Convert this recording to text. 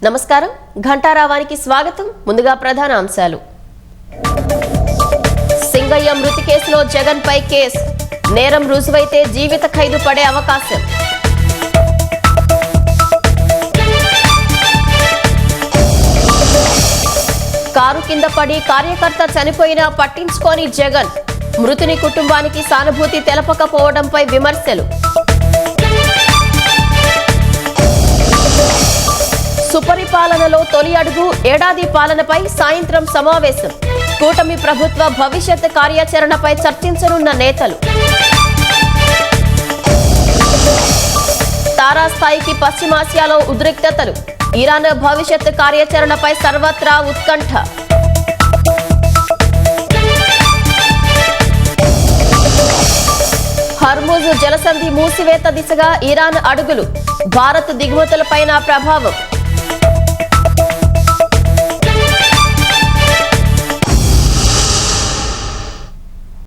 నమస్కారం ఘంటారావానికి స్వాగతం. ముందుగా ప్రధాన అంశాలు. సింగయ్య మృతి కేసులో జగన్ పై కేసు. నేరం రుజువైతే జీవిత ఖైదు పడే అవకాశం. కారు కింద పడి కార్యకర్త చనిపోయినా పట్టించుకోని జగన్. మృతుని కుటుంబానికి సానుభూతి తెలపకపోవడంపై విమర్శలు. సుపరిపాలనలో తొలి అడుగు ఏడాది పాలనపై సాయంత్రం సమావేశం. కూటమి ప్రభుత్వ భవిష్యత్ కార్యాచరణపై చర్చించనున్న నేతలు. తారాస్థాయికి పశ్చిమాసియాలో ఉద్రిక్తతలు. ఇరాన్ భవిష్యత్ కార్యాచరణపై సర్వత్రా ఉత్కంఠ. హర్ముజ్ జలసంధి మూసివేత దిశగా ఇరాన్ అడుగులు. భారత్ దిగుమతులపైన ప్రభావం.